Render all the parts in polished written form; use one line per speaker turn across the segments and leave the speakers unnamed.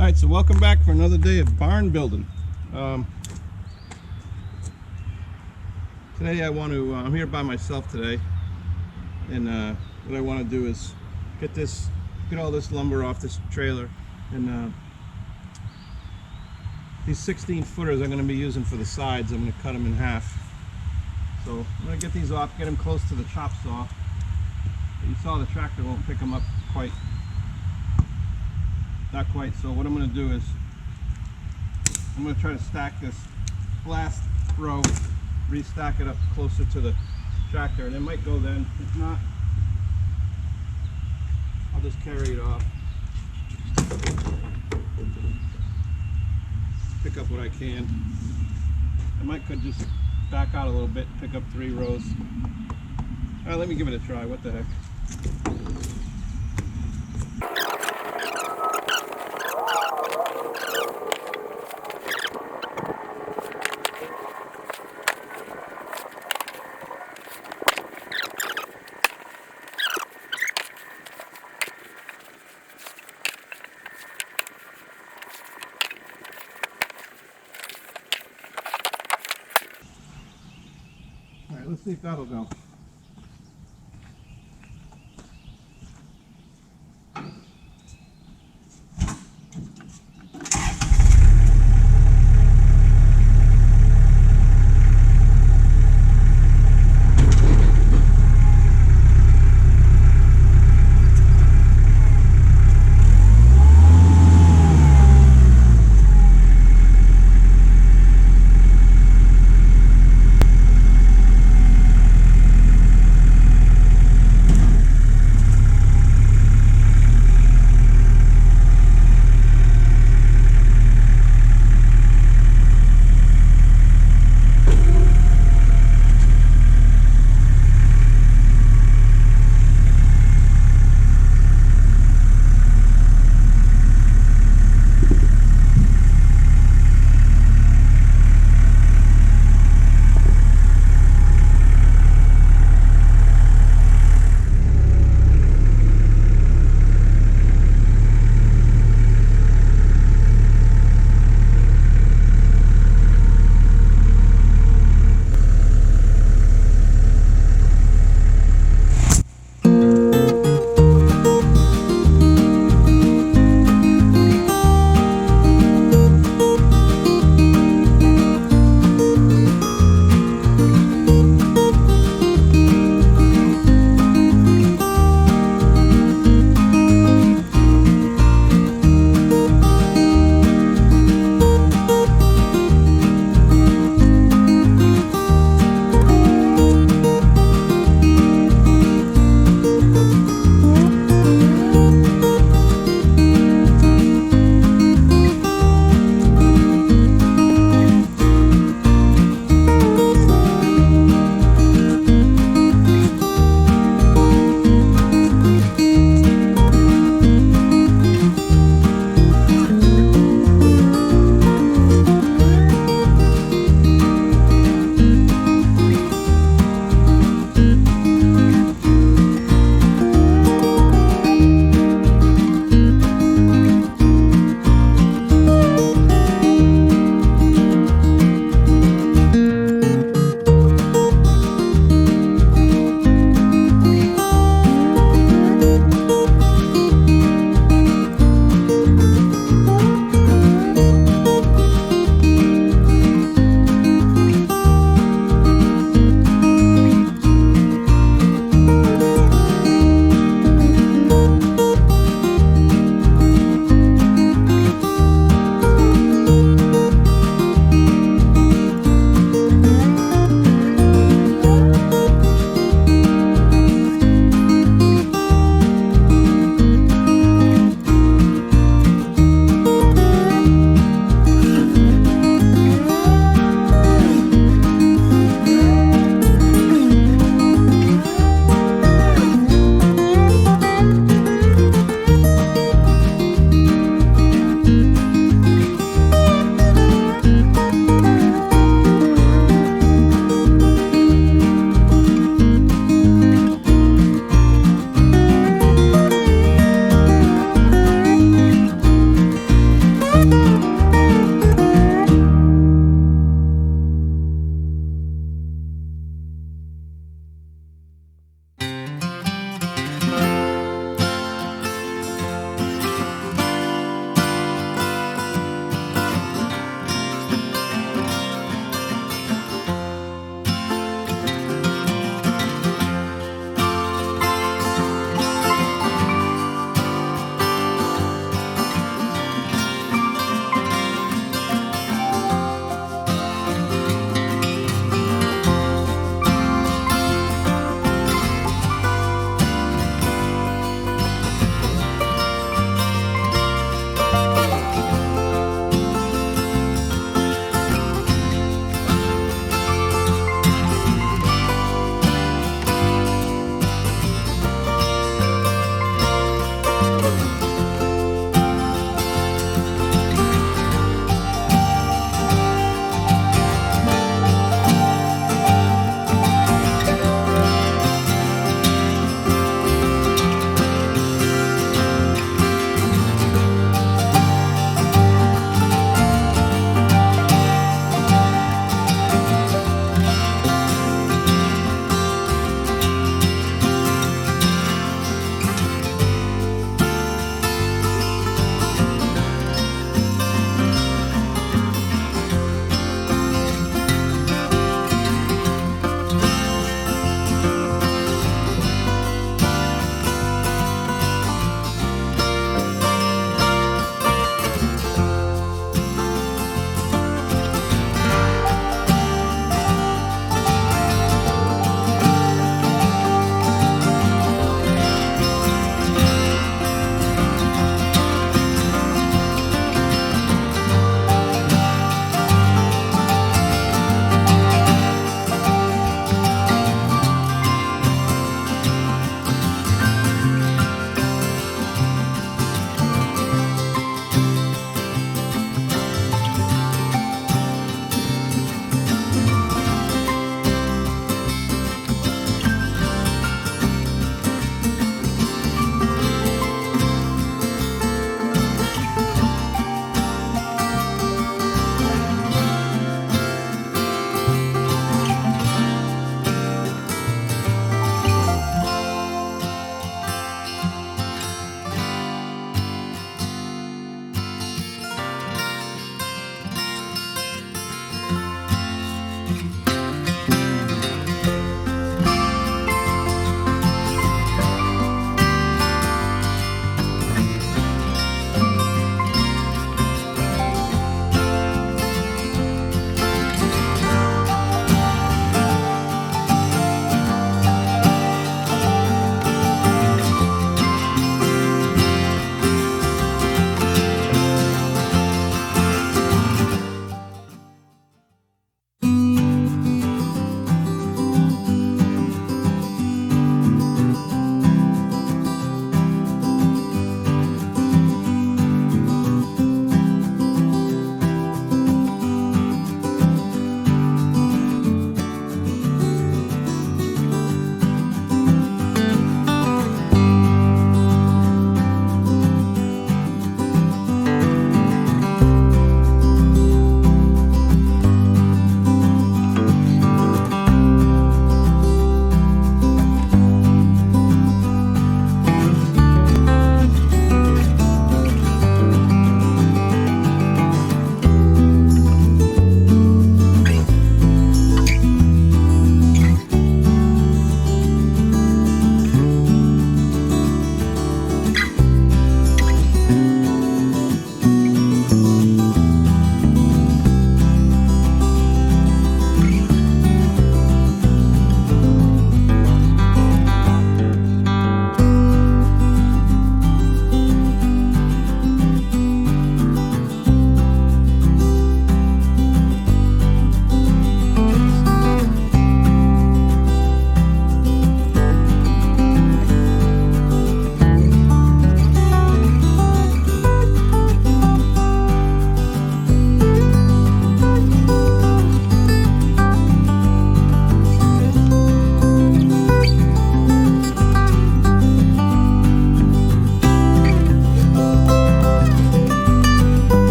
Alright, so welcome back for another day of barn building. Today I'm here by myself today, and what I want to do is get all this lumber off this trailer, and these 16 footers I'm going to be using for the sides. I'm going to cut them in half. So I'm going to get these off, get them close to the chop saw. You saw the tractor won't pick them up quite. Not quite. So what I'm going to do is I'm going to try to stack this last row, restack it up closer to the tractor, and it might go then. If not, I'll just carry it off, pick up what I can. I could just back out a little bit and pick up 3 rows. All right, let me give it a try. What the heck. All right, let's see if that'll go.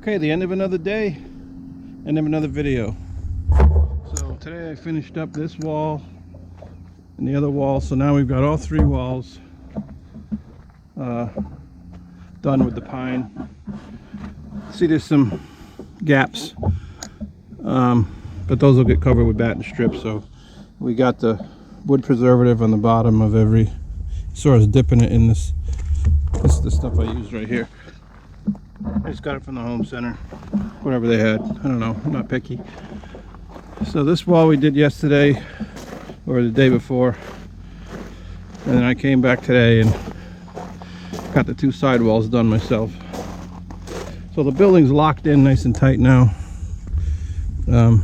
Okay, the end of another day, end of another video. So today I finished up this wall and the other wall, so now we've got all 3 walls done with the pine. See, there's some gaps, but those will get covered with batten strips. So we got the wood preservative on the bottom of every, saw us dipping it in this is the stuff I used right here. I just got it from the home center, whatever they had, I don't know, I'm not picky. So this wall we did yesterday or the day before, and then I came back today and got the 2 side walls done myself. So the building's locked in nice and tight now. You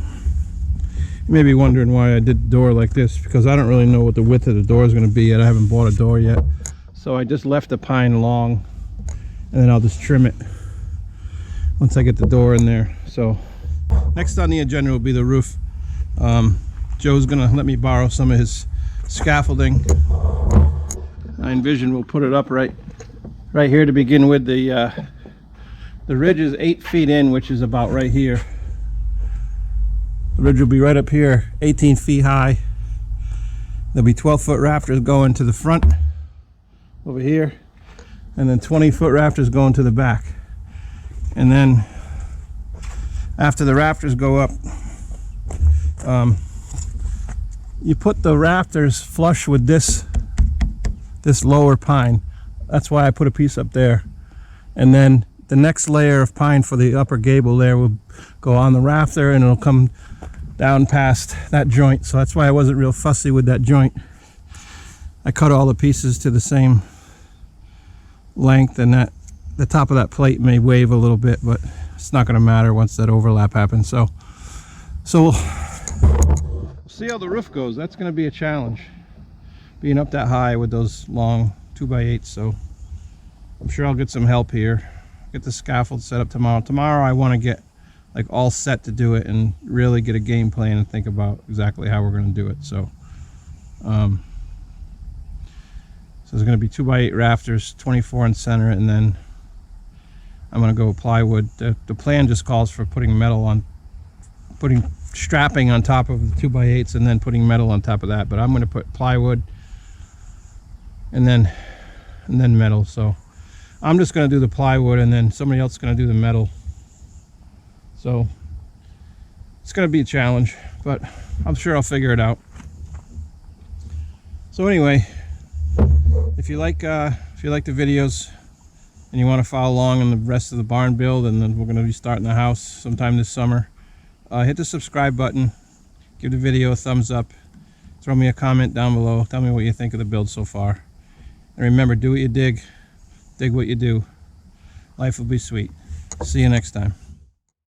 may be wondering why I did the door like this, because I don't really know what the width of the door is going to be yet. I haven't bought a door yet. So I just left the pine long, and then I'll just trim it once I get the door in there. So next on the agenda will be the roof. Joe's going to let me borrow some of his scaffolding. I envision we'll put it up right here to begin with. The ridge is 8 feet in, which is about right here. The ridge will be right up here, 18 feet high. There'll be 12-foot rafters going to the front over here, and then 20-foot rafters going to the back. And then after the rafters go up, you put the rafters flush with this lower pine. That's why I put a piece up there. And then the next layer of pine for the upper gable there will go on the rafter, and it'll come down past that joint. So that's why I wasn't real fussy with that joint. I cut all the pieces to the same length, and that the top of that plate may wave a little bit, but it's not going to matter once that overlap happens. So we'll see how the roof goes. That's going to be a challenge, being up that high with those long 2x8s. So I'm sure I'll get some help here. Get the scaffold set up tomorrow. Tomorrow I want to get like all set to do it and really get a game plan and think about exactly how we're going to do it. So there's going to be 2x8 rafters, 24 in center, and then I'm going to go plywood. The plan just calls for putting strapping on top of the 2x8s and then putting metal on top of that. But I'm going to put plywood and then metal. So I'm just going to do the plywood, and then somebody else is going to do the metal. So it's going to be a challenge, but I'm sure I'll figure it out. So anyway, if you like the videos and you want to follow along on the rest of the barn build, and then we're going to be starting the house sometime this summer, hit the subscribe button, give the video a thumbs up, throw me a comment down below, tell me what you think of the build so far. And remember, do what you dig what you do. Life will be sweet. See you next time.